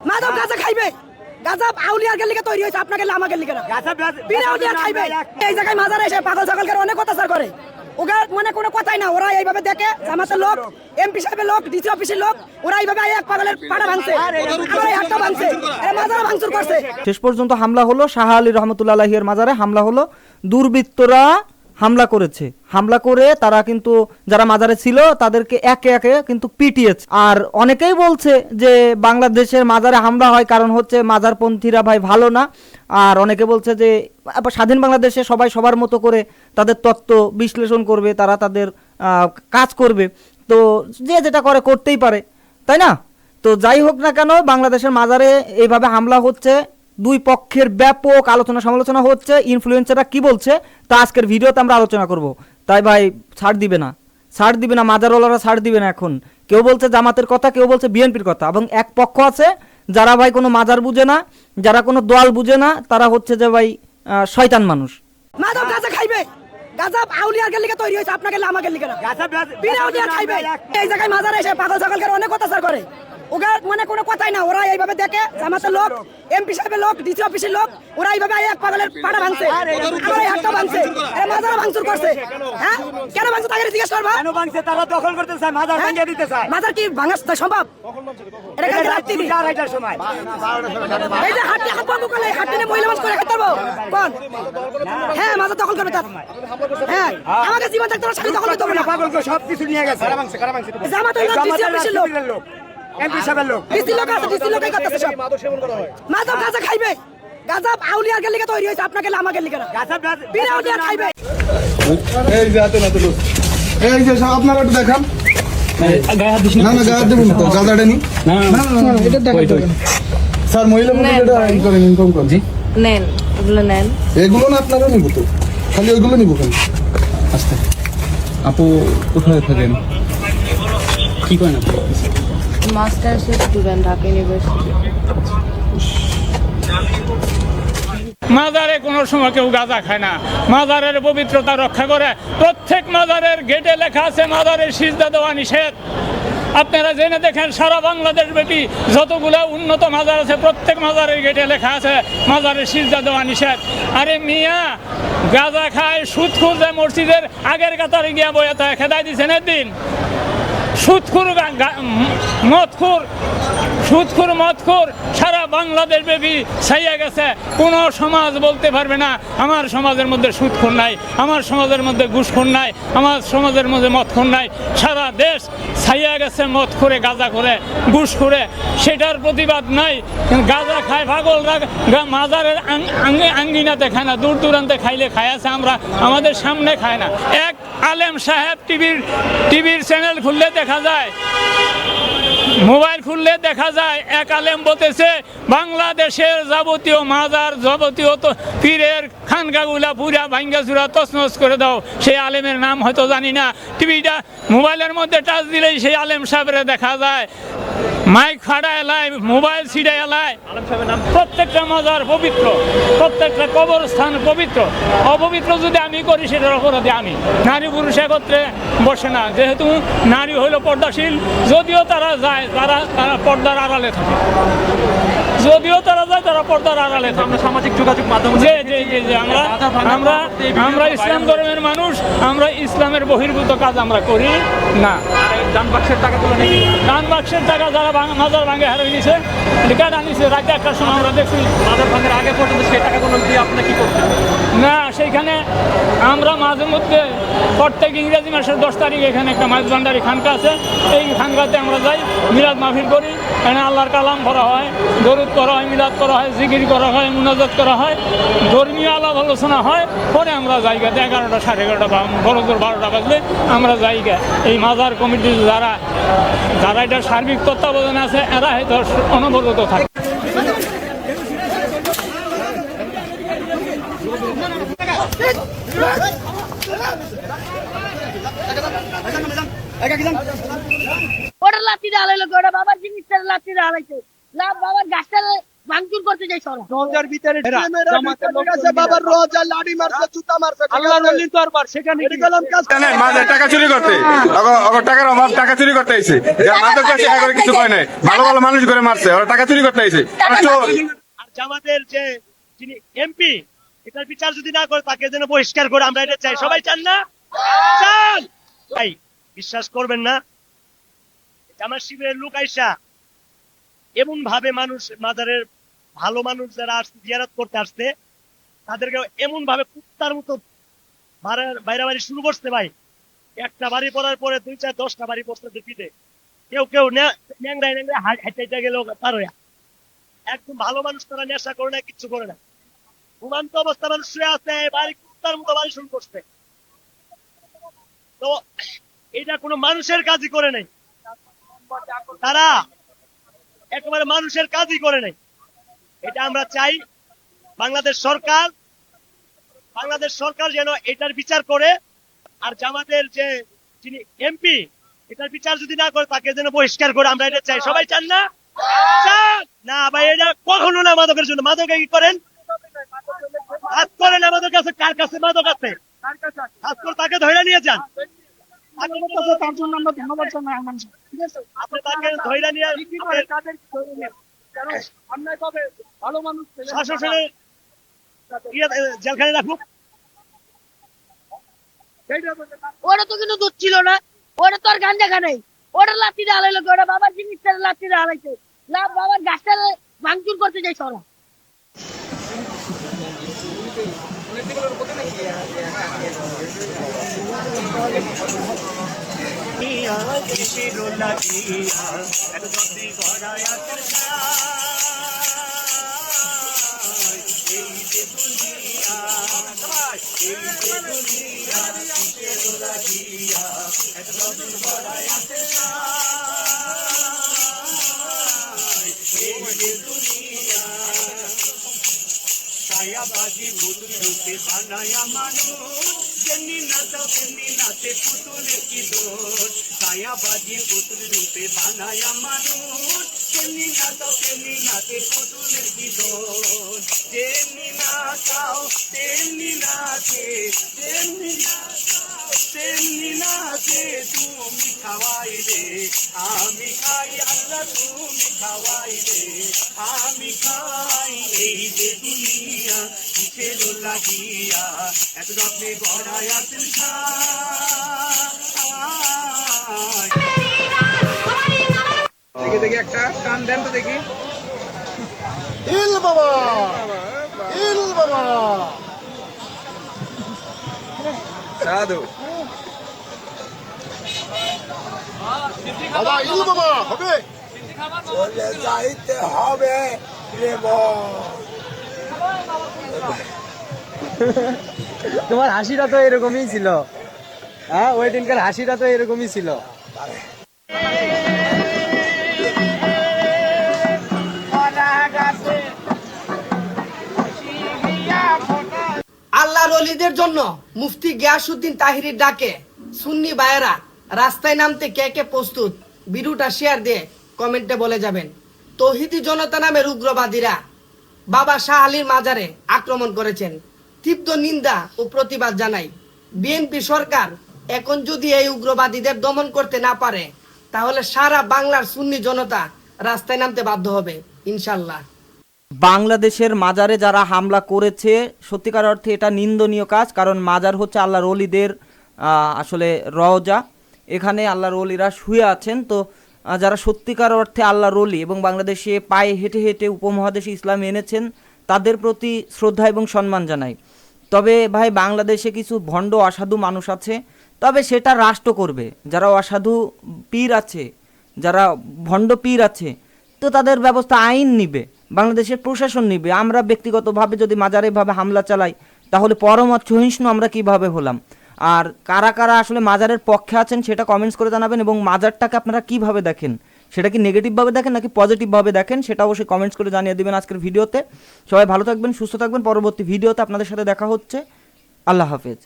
মাদক গাঁজা খাইবে, গাঁজা আউলিয়ার লিগে তৈরি হয়েছে, আপনাকে আমাকে লিগে না। বিনা আউলিয়ার খাইবে, এই জায়গায় মাজারে এসে পাগল ছাগল করে অনেক অত্যাচার করে। ওরা মানে কোনো কথাই না, ওরা এইভাবে দেখে জামাতের লোক, এমপি সাহেবের লোক, ডিসি অফিসের লোক, ওরা এইভাবে এক পাগলের পাড়া ভাঙছে, আমার এই হাতটা ভাঙছে, মাজারে ভাঙচুর করছে। শেষ পর্যন্ত হামলা হলো, শাহ আলী রহমতুল্লাহ আলাইহির মাজারে হামলা হলো। দুর্বৃত্তরা হামলা করেছে, হামলা করে তারা কিন্তু যারা মাজারে ছিল তাদেরকে একে একে কিন্তু পিটিয়েছে। আর অনেকেই বলছে যে বাংলাদেশের মাজারে হামলা হয় কারণ হচ্ছে মাজারপন্থীরা ভাই ভালো না। আর অনেকে বলছে যে স্বাধীন বাংলাদেশে সবাই সবার মতো করে তাদের তত্ত্ব বিশ্লেষণ করবে, তারা তাদের কাজ করবে, তো যে যেটা করে করতেই পারে, তাই না? তো যাই হোক না কেন, বাংলাদেশের মাজারে এইভাবে হামলা হচ্ছে, দুই পক্ষের ব্যাপক আলোচনা সমালোচনা হচ্ছে। ইনফ্লুয়েন্সাররা কি বলছে তা আজকের ভিডিওতে আমরা আলোচনা করব। তাই ভাই ছাড় দিবে না, মাজারওয়ালারা ছাড় দিবে না। এখন কেউ বলছে জামাতের কথা, কেউ বলছে বিএনপির কথা, এবং এক পক্ষ আছে যারা ভাই কোনো মাজার বুঝে না, যারা কোনো দল বুঝে না, তারা হচ্ছে যে ভাই শয়তান মানুষ। মাদক গাঁজা খাইবে, গাঁজা আউলিয়ার লিগে তৈরি হয়েছে, আপনাকে আমাকে লিগে না। বিনা আউলিয়ার খাইবে, এই জায়গায় মাজারে এসে পাগল ছাগল করে অনেক অত্যাচার করে। ওরা মানে কোনো কথাই না, ওরা এইভাবে দেখে জামাতের লোক, এমপি সাহেবের লোক, ডিসি অফিসের লোক, ওরা এইভাবে এক পাগলের পাড়া ভাঙছে, আমার এই হাতটা ভাঙছে, মাজারে ভাঙচুর করছে। হ্যাঁ, কেন ভাঙছে তাকে জিজ্ঞেস করবা। কেন ভাঙছে? তারা দখল করতে চায়, মাজার ভেঙে দিতে চায়। মাজার কি ভাঙা সম্ভব? এটা কালকে রাত 2:30টার সময় এই যে হাটে এখন বন্ধ করলে হাটে মহিলা মানুষ করে খেতে পারবো কোন? হ্যাঁ, মাজার দখল করবে তার। হ্যাঁ, আমাকে জীবন থাকতে শাড়ি দখল করতে হবে না। পাগলকে সবকিছু নিয়ে গেছে। জামাতের লোক, ডিসি অফিসের লোক, এমপি সাহেবের লোক, ডিসি লোক আছে, ডিসি লোকই করতেছে সব। মাদক গাঁজা খাইবে, গাঁজা আউলিয়ার লিগে তৈরি হয়েছে, আপনাকে আমাকে লিগে না। বিনা আউলিয়ার খাইবে। এই যে হাতে না তুলো, এই যে সব আপনারা একটু দেখান। না না গায়ে দেবো না তো, গাঁজাটা নি। না এটা দেখাতে হবে। স্যার মহিলা মন্দিরটা ইনফর্ম করুন। জি নেন, এগুলো নেন। এগুলো না আপনারা নিব তো, খালি ওইগুলো নিব কেন? আচ্ছা আপু কোথায় থাকেন, কি করেন আপু? মাস্টার্সের স্টুডেন্ট, ঢাকা ইউনিভার্সিটি। মাজারে কোনো সময় কেউ গাঁজা খায় না, মাজারের পবিত্রতা রক্ষা করে। প্রত্যেক মাজারের গেটে লেখা আছে মাজারের সিজদা দেওয়া নিষেধ। আপনারা জেনে দেখেন, সারা বাংলাদেশ ব্যাপী যতগুলো উন্নত মাজার আছে প্রত্যেক মাজারের গেটে লেখা আছে মাজারের সিজদা দেওয়া নিষেধ। আরে মিয়া, গাঁজা খায়, সুদ খুঁজে মসজিদের আগের কাতারে গিয়া বইয়াতে খেদাই দিচ্ছেন একদিন। মদখোর সারা বাংলাদেশ ব্যাপী ছাইয়া গেছে। কোনো সমাজ বলতে পারবে না আমার সমাজের মধ্যে সুদখোর নাই, আমার সমাজের মধ্যে ঘুষখোর নাই, আমার সমাজের মধ্যে মদখোর নাই। সারা দেশ ছাইয়া গেছে মদ করে, গাঁজা করে, ঘুষ করে, সেটার প্রতিবাদ নাই। গাঁজা খায় পাগলরা, মাজারের আঙ্গিনাতে খায় না, দূর দূরান্তে খাইলে খায় আছে, আমরা আমাদের সামনে খায় না। এক আলেম সাহেব টিভির চ্যানেল খুললে দেখা যায়, মোবাইল খুললে দেখা যায়, এক আলেম বলতেছে বাংলাদেশের যাবতীয় মাজার, যাবতীয় তো পীরের খানকাগুলা পুরা ভাঙ্গা চুরা তছনছ করে দাও। সেই আলেমের নাম হয়তো জানি না, টিভিটা মোবাইলের মধ্যে টাচ দিলেই সেই আলেম সাহেবের দেখা যায়। মাইক ফাড়া এলাই, মোবাইল ছিড়া এলাই। প্রত্যেকটা মাজার পবিত্র, প্রত্যেকটা কবরস্থান পবিত্র। অপবিত্র যদি আমি করি সেটার অপরাধী আমি। নারী পুরুষ একত্রে বসে না, যেহেতু নারী হইল পর্দাশীল। যদিও তারা যায়, তারা পর্দার আড়ালে থাকে, যদিও তারা যায় তারা পর্দার আড়ালে থাকে। আমরা সামাজিক যোগাযোগ মাধ্যম আমরা ইসলাম ধর্মের মানুষ, আমরা ইসলামের বহির্ভূত কাজ আমরা করি না। দান বাক্সের টাকাগুলো নাকি, দান বাক্সের টাকা যারা মাজার ভাঙে হারিয়ে নিছে, লিকার আনিছে, রাতে একটার সময় আমরা দেখছি মাজার ভাঙার আগে পর্যন্ত সেই টাকাগুলো দিয়ে আপনি কি করতেন? না, সেইখানে আমরা মাঝে মধ্যে প্রত্যেক ইংরেজি মাসের 10 তারিখ এখানে একটা মাইজ ভান্ডারি খানকা আছে, এই খানকাতে আমরা যাই, মিলাদ মাহফিল করি। এখানে আল্লাহর কালাম পড়া হয়, দরুদ করা হয়, মিলাদ করা হয়, জিকির করা হয়, মুনাজাত করা হয়, ধর্মীয় আলাপ আলোচনা হয়। পরে আমরা জায়গাতে 11টা, 11:30 বা বড় জোর 12টা বাজলে আমরা জায়গা। এই মাজার কমিটির যারা এটা সার্বিক তত্ত্বাবধানে আছে, এরা হয়তো অনবরত থাকে। ওটা লাঠি দিয়ে হারাইলো, ওটা বাবার জিনিসটা লাঠি দিয়ে হারাইছে, বাবার গাছটা ভাঙচুর করতে যাই সরা রোজার ভিতরে বাবার রোজা লাড়ি মারছে জুতা মারছে আল্লাহর ওলির দরবার সেখানে কি? জানেন মাঝে টাকা চুরি করতে ওর টাকার অভাব টাকা চুরি করতে আইছে মাদক টাকা করে কিছু হয় নাই ভালো ভালো মানুষ করে মারছে ওরা টাকা চুরি করতে আইছে আর জামাতের যে যিনি এমপি এটার বিচার যদি না করে তাকে যেন বহিষ্কার করে আমরা এটা চাই সবাই চান না চান ভাই বিশ্বাস করবেন না জামাত শিবিরের লোক আইসা এমন ভাবে মানুষ মাজারের ভালো মানুষ যারা আসছে জিয়ারত করতে আসছে তাদেরকে এমন ভাবে কুত্তার মতো বাইরে বাড়ি শুরু করছে ভাই একটা বাড়ি পড়ার পরে 2-4-10টা বাড়ি পড়ছে পিঠে কেউ ন্যাংরায় ন্যাংরায় হাইটা গেল পার হইয়া একদম ভালো মানুষ তারা নেশা করে না কিচ্ছু করে না ঘুমান্ত অবস্থা মানুষ শুয়ে আছে বাড়ি কুত্তার মতো বাড়ি শুরু করছে তো এটা কোনো মানুষের কাজই করে নাই তারা একেবারে মানুষের কাজই করে নাই এটা আমরা চাই বাংলাদেশ সরকার যেন এটার বিচার করে আর জামাতের যে যিনি এমপি এটার বিচার যদি না করে তাকে যেন বহিষ্কার করে আমরা এটা চাই সবাই চান না চান না ভাই এটা কখনো না মাদকের জন্য মাদকে কি করেন হাত করেন আমাদের কাছে কার কাছে মাদক আছে হাত করে তাকে ধরে নিয়ে যান তার জন্য আমরা ধন্যবাদ জানাই আপনি তাকে ধরে নিয়ে ভালো মানুষ শাসনের জেলখানে রাখুক ওরা তো কিন্তু দুধ ছিল না ওরা তো আর গাঞ্জা খানে ওরা লাঠিটা হারাইলো ওরা বাবার জিনিসটা লাঠিটা হারাইছে বাবার গাছটা ভাঙচুর করতে যাই সরা ছায়াবাজি পুতুল রূপে বানায়া মানুষ যেমনি নাচাও তেমনি নাচে পুতুলের কি দোষ ছায়াবাজি পুতুল রূপে বানায়া মানুষ যেমনি নাচাও তেমনি নাচে পুতুলের কি দোষ যেমনি নাচাও তেমনি নাচে তেমনি তেমনি নাচে তুমি খাওয়াইলে আমি খাই আল্লাহ তুমি খাওয়াইলে আমি খাই এই যে দুনিয়া কিসের লাগিয়া এত যত্নে গড়ায় আছেন দেখি একটা গান দেন তো দেখি ইল বাবা ইল বাবা সাধু বাবা ইল বাবা হবে যাইতে হবে রে তোমার হাসিটা তো এরকমই ছিল হ্যাঁ ওই দিনকার হাসিটা তো এরকমই ছিল আল্লাহর ওলিদের জন্য মুফতি গিয়াসউদ্দিন তাহিরির ডাকে সুন্নি ভাইয়েরা রাস্তায় নামতে কে কে প্রস্তুত ভিডিওটা শেয়ার দিয়ে কমেন্টে বলে যাবেন তৌহিদি জনতা নামের উগ্রবাদীরা বাবা শাহ আলীর মাজারে আক্রমণ করেছেন তীব্র নিন্দা ও প্রতিবাদ জানাই বিএনপি সরকার এখন যদি এই উগ্রবাদীদের দমন করতে না পারে তাহলে সারা বাংলার সুন্নি জনতা রাস্তায় নামতে বাধ্য হবে ইনশাল্লাহ বাংলাদেশের মাজারে যারা হামলা করেছে সত্যিকার অর্থে এটা নিন্দনীয় কাজ কারণ মাজার হচ্ছে আল্লাহর ওলিদের আসলে রওজা এখানে আল্লাহর ওলিরা শুয়ে আছেন তো যারা সত্যিকার অর্থে আল্লাহর ওলি এবং বাংলাদেশে পায়ে হেঁটে হেঁটে উপমহাদেশে ইসলাম এনেছেন তাদের প্রতি শ্রদ্ধা এবং সম্মান জানাই তবে ভাই বাংলাদেশে কিছু ভণ্ড অসাধু মানুষ আছে তবে সেটা রাষ্ট্র করবে যারা অসাধু পীর আছে যারা ভণ্ড পীর আছে তো তাদের ব্যবস্থা আইন নিবে বাংলাদেশের প্রশাসন নিবে আমরা ব্যক্তিগতভাবে যদি মাজারেভাবে হামলা চালাই তাহলে পরমত সহিষ্ণু আমরা কিভাবে হলাম আর কারা কারা আসলে মাজারের পক্ষে আছেন সেটা কমেন্টস করে জানাবেন এবং মাজারটাকে আপনারা কিভাবে দেখেন সেটা কি নেগেটিভভাবে দেখেন নাকি পজিটিভভাবে দেখেন সেটা অবশ্যই কমেন্টস করে জানিয়ে দেবেন আজকের ভিডিওতে সবাই ভালো থাকবেন সুস্থ থাকবেন পরবর্তী ভিডিওতে আপনাদের সাথে দেখা হচ্ছে আল্লাহ হাফেজ